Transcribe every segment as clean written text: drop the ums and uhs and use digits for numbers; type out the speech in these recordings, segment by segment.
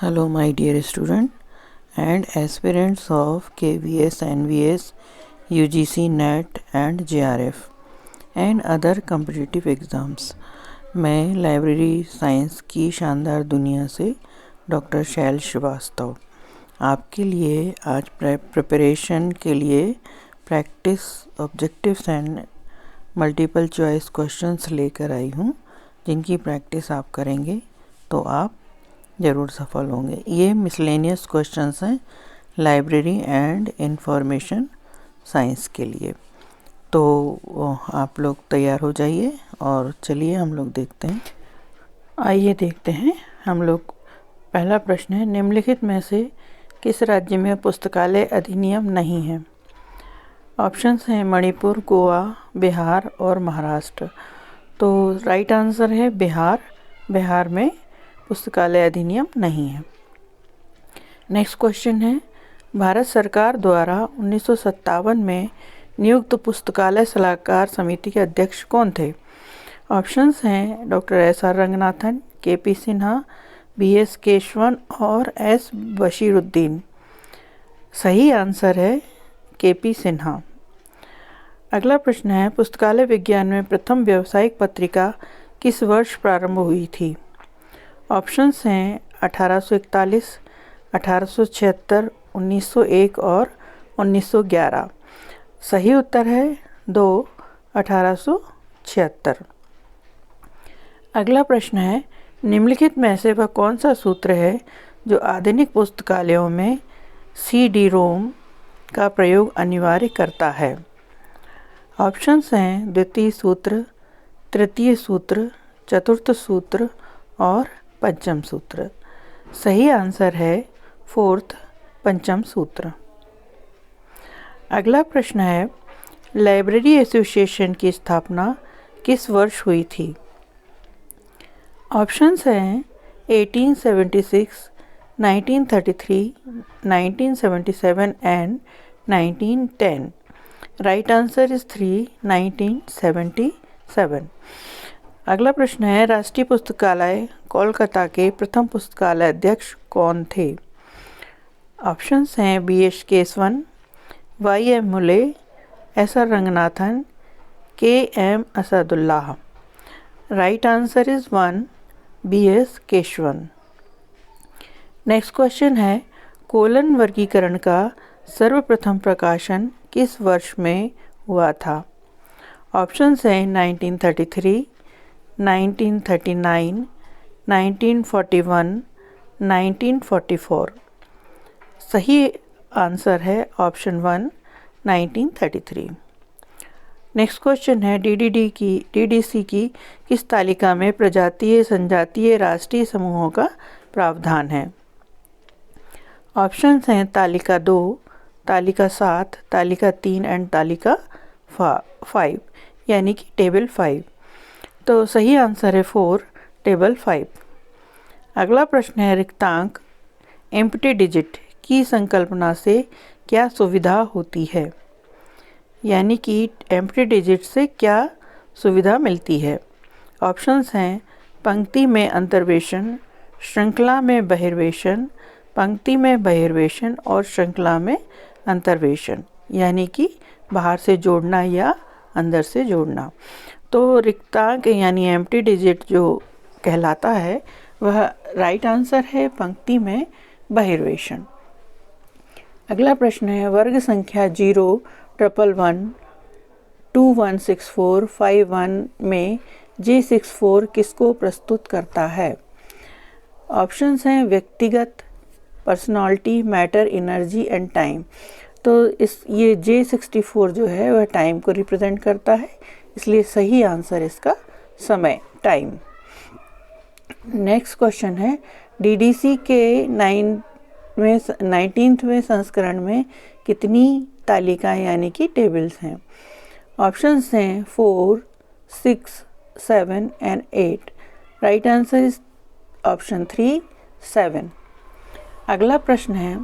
Hello, my dear student and aspirants of KVS, NVS, UGC, NET and JRF and other competitive exams। मैं library science की शानदार दुनिया से doctor शैल श्रीवास्तव आपके लिए आज प्रिपरेशन के लिए practice objectives and multiple choice questions लेकर आई हूँ, जिनकी प्रैक्टिस आप करेंगे तो आप ज़रूर सफल होंगे। ये मिसलेनियस क्वेश्चंस हैं लाइब्रेरी एंड इंफॉर्मेशन साइंस के लिए। तो आप लोग तैयार हो जाइए और चलिए हम लोग देखते हैं। आइए देखते हैं हम लोग। पहला प्रश्न है, निम्नलिखित में से किस राज्य में पुस्तकालय अधिनियम नहीं है? ऑप्शंस हैं मणिपुर, गोवा, बिहार और महाराष्ट्र। तो राइट आंसर है बिहार। बिहार में पुस्तकालय अधिनियम नहीं है। नेक्स्ट क्वेश्चन है, भारत सरकार द्वारा 1957 में नियुक्त पुस्तकालय सलाहकार समिति के अध्यक्ष कौन थे? ऑप्शंस हैं doctor S R. Ranganathan, K P. Sinha, B S. Keshavan और एस. बशीरुद्दीन। सही आंसर है के.पी. सिन्हा। अगला प्रश्न है, पुस्तकालय विज्ञान में प्रथम व्यावसायिक पत्रिका किस वर्ष प्रारंभ हुई थी? ऑप्शंस हैं 1841, 1876, 1901 और 1911। सही उत्तर है 2, 1876। अगला प्रश्न है, निम्नलिखित में से वह कौन सा सूत्र है जो आधुनिक पुस्तकालयों में CD-ROM का प्रयोग अनिवार्य करता है? ऑप्शंस हैं द्वितीय सूत्र, तृतीय सूत्र, चतुर्थ सूत्र और पंचम सूत्र। सही आंसर है फोर्थ, पंचम सूत्र। अगला प्रश्न है, लाइब्रेरी एसोसिएशन की स्थापना किस वर्ष हुई थी? ऑप्शंस हैं 1876, 1933, 1977 एंड 1910। Right answer is 3, 1977। अगला प्रश्न है, राष्ट्रीय पुस्तकालय कोलकाता के प्रथम पुस्तकालय अध्यक्ष कौन थे? ऑप्शंस हैं B S. Keshavan, Y M. Mulay, S R. Ranganathan, K M. Asadullah. Right answer is 1, B S. Keshavan. Next question है, कोलन वर्गीकरण का सर्वप्रथम प्रकाशन किस वर्ष में हुआ था? ऑप्शंस हैं 1933, 1939, 1941, 1944। सही आंसर है ऑप्शन 1, 1933। नेक्स्ट क्वेश्चन है, DDC की किस तालिका में प्रजातीय, संजातीय, राष्ट्रीय समूहों का प्रावधान है? ऑप्शंस हैं तालिका 2, तालिका 7, तालिका 3 एंड तालिका 5, यानी कि टेबल 5। तो सही आंसर है 4, टेबल 5। अगला प्रश्न है, रिक्तांक एम्प्टी डिजिट की संकल्पना से क्या सुविधा होती है? यानी कि एम्प्टी डिजिट से क्या सुविधा मिलती है? ऑप्शंस हैं पंक्ति में अंतर्वेशन, श्रृंखला में बहिर्वेशन, पंक्ति में बहिर्वेशन और श्रृंखला में अंतर्वेशन, यानी कि बाहर से जोड़ना या अंदर से जोड़ना। तो रिक्तांक यानी एम्प्टी डिजिट जो कहलाता है वह राइट आंसर है पंक्ति में बहिर्वेशन। अगला प्रश्न है, वर्ग संख्या 0, 111, 2164, 51 में J64 किसको प्रस्तुत करता है? ऑप्शंस हैं व्यक्तिगत, personality, matter, energy and time. तो ये J64 जो है वह टाइम को रिप्रेजेंट करता है, इसलिए सही आंसर इसका समय, टाइम। नेक्स्ट क्वेश्चन है, DDC के 19वें संस्करण में कितनी तालिकाएं यानी कि टेबल्स हैं? ऑप्शंस हैं 4, 6, 7 and 8। Right answer is option 3, 7। अगला प्रश्न है,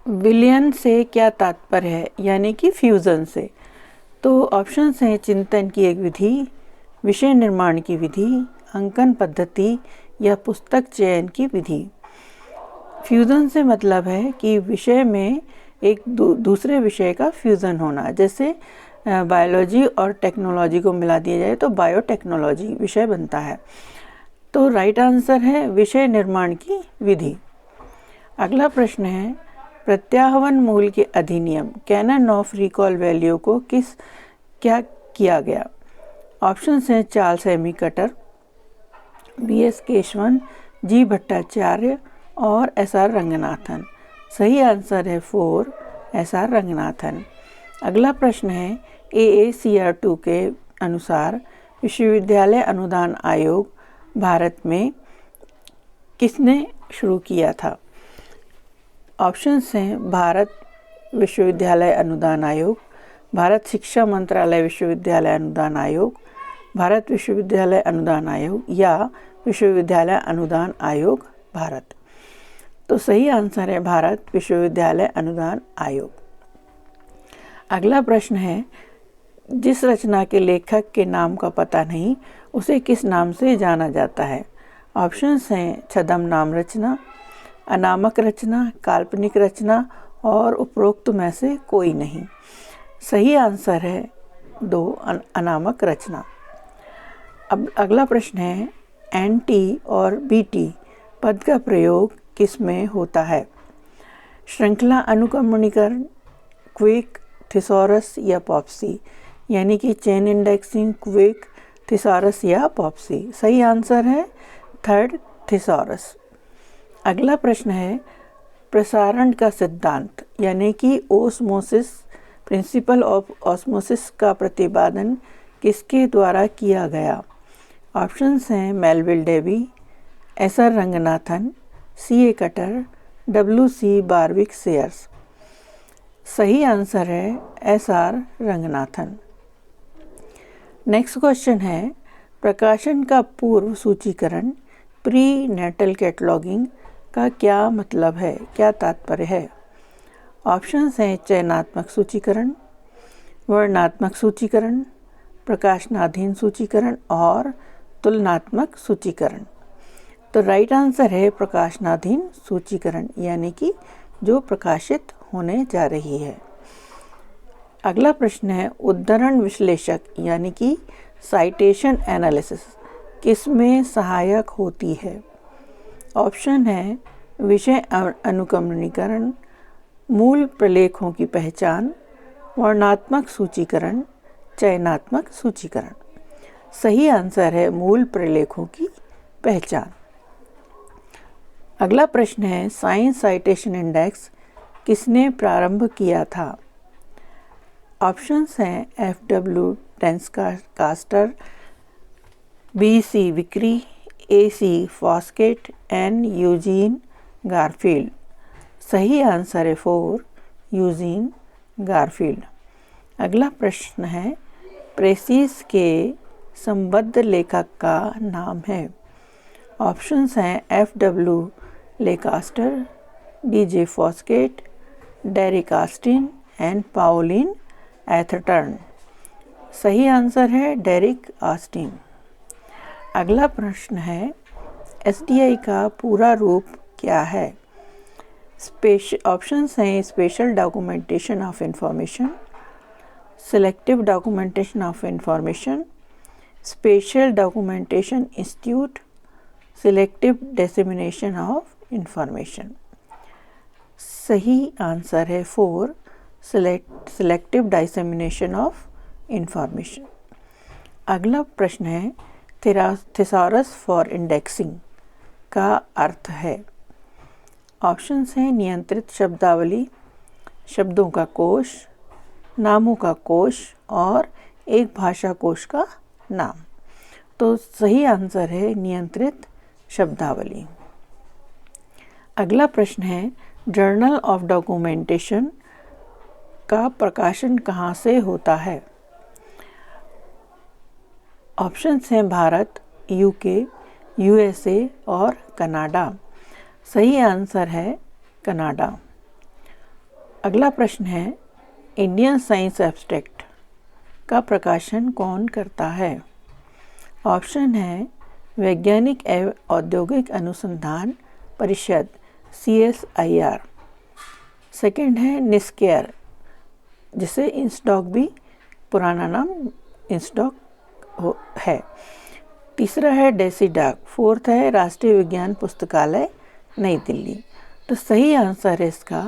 विलयन से क्या तात्पर्य है, यानी कि फ्यूजन से? तो ऑप्शंस हैं चिंतन की एक विधि, विषय निर्माण की विधि, अंकन पद्धति या पुस्तक चयन की विधि। फ्यूज़न से मतलब है कि विषय में एक दूसरे विषय का फ्यूज़न होना, जैसे बायोलॉजी और टेक्नोलॉजी को मिला दिया जाए तो बायोटेक्नोलॉजी विषय बनता है। तो राइट आंसर है विषय निर्माण की विधि। अगला प्रश्न है, प्रत्याह्वान मूल के अधिनियम कैनन ऑफ रिकॉल वैल्यू को क्या किया गया। ऑप्शंस हैं Charles Ammi Cutter, BS Keshavan, G Bhattacharya और SR रंगनाथन। सही आंसर है 4 SR रंगनाथन। अगला प्रश्न है, AACR2 के अनुसार विश्वविद्यालय अनुदान आयोग भारत में किसने शुरू किया था। ऑप्शंस हैं भारत विश्वविद्यालय अनुदान आयोग, भारत शिक्षा मंत्रालय विश्वविद्यालय अनुदान आयोग, भारत विश्वविद्यालय अनुदान आयोग या विश्वविद्यालय अनुदान आयोग भारत। तो सही आंसर है भारत विश्वविद्यालय अनुदान आयोग। अगला प्रश्न है, जिस रचना के लेखक के नाम का पता नहीं उसे किस नाम से जाना जाता है। ऑप्शंस हैं छद्म नाम रचना, अनामक रचना, काल्पनिक रचना और उपरोक्त में से कोई नहीं। सही आंसर है 2 अनामक रचना। अब अगला प्रश्न है, एनटी और बीटी पद का प्रयोग किस में होता है। श्रृंखला अनुक्रमणीकरण, क्विक, थिसॉरस या पॉप्सी, यानी कि चेन इंडेक्सिंग, क्विक, थिसॉरस या पॉप्सी। सही आंसर है 3 थिसॉरस। अगला प्रश्न है, प्रसारण का सिद्धांत यानी कि ओस्मोसिस, प्रिंसिपल ऑफ ऑस्मोसिस का प्रतिपादन किसके द्वारा किया गया। ऑप्शंस हैं Melvil Dewey, SR Ranganathan, CA Cutter, WC Berwick Sayers. सही आंसर है SR रंगनाथन। नेक्स्ट क्वेश्चन है, प्रकाशन का पूर्व सूचीकरण, प्री नेटल कैटलॉगिंग का क्या मतलब है, क्या तात्पर्य है। ऑप्शंस हैं चयनात्मक सूचीकरण, वर्णनात्मक सूचीकरण, प्रकाशनाधीन सूचीकरण और तुलनात्मक सूचीकरण। तो राइट आंसर है प्रकाशनाधीन सूचीकरण, यानी कि जो प्रकाशित होने जा रही है। अगला प्रश्न है, उद्धरण विश्लेषक यानी कि साइटेशन एनालिसिस किस में सहायक होती है। ऑप्शन है विषय अनुक्रमणीकरण, मूल प्रलेखों की पहचान, वर्णनात्मक सूचीकरण, चयनात्मक सूचीकरण। सही आंसर है मूल प्रलेखों की पहचान। अगला प्रश्न है, साइंस साइटेशन इंडेक्स किसने प्रारंभ किया था। ऑप्शंस हैं FW टेंसकास्टर, BC विक्री, AC phosphate, N Eugene Garfield. सही आंसर है 4 यूजीन गारफील्ड। अगला प्रश्न है, प्रेसिस के संबद्ध लेखक का नाम है। ऑप्शंस हैं FW Lancaster, DJ Foskett, Derek Austin and Pauline Atherton. सही आंसर है डेरिक ऑस्टिन। अगला प्रश्न है, SDI का पूरा रूप क्या है। ऑप्शंस हैं special documentation of information, selective documentation of information, special documentation institute, selective dissemination of information. सही आंसर है 4 सिलेक्टिव डिसेमिनेशन ऑफ इंफॉर्मेशन। अगला प्रश्न है, थिसॉरस फॉर इंडेक्सिंग का अर्थ है। ऑप्शंस हैं नियंत्रित शब्दावली, शब्दों का कोश, नामों का कोश और एक भाषा कोश का नाम। तो सही आंसर है नियंत्रित शब्दावली। अगला प्रश्न है, जर्नल ऑफ डॉक्यूमेंटेशन का प्रकाशन कहाँ से होता है। ऑप्शंस हैं भारत, UK, USA और कनाडा। सही आंसर है कनाडा। अगला प्रश्न है, इंडियन साइंस एब्स्ट्रैक्ट का प्रकाशन कौन करता है। ऑप्शन है वैज्ञानिक एवं औद्योगिक अनुसंधान परिषद CSIR। सेकंड है निस्केयर, जिसे इंस्टॉक भी पुराना नाम इंस्टॉक है। तीसरा है डेसीडाक। फोर्थ है राष्ट्रीय विज्ञान पुस्तकालय नई दिल्ली। तो सही आंसर है इसका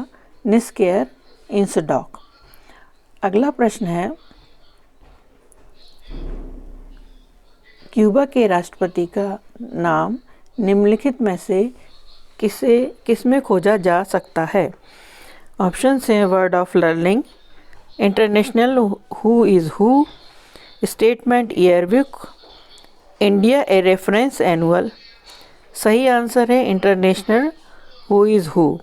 निस्केयर इंसडॉक। अगला प्रश्न है, क्यूबा के राष्ट्रपति का नाम निम्नलिखित में से किसमें खोजा जा सकता है? ऑप्शन हैं world of learning, international who is who, statement yearbook, India a reference annual. सही आंसर है international who is who.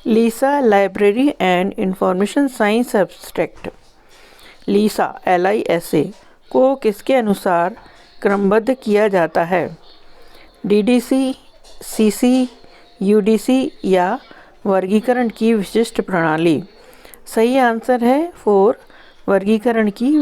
LISA library and information science abstract. LISA LISA को किसके अनुसार क्रमबद्ध किया जाता है? DDC, CC, UDC या वर्गीकरण की विशिष्ट प्रणाली? सही आंसर है 4 वर्गीकरण की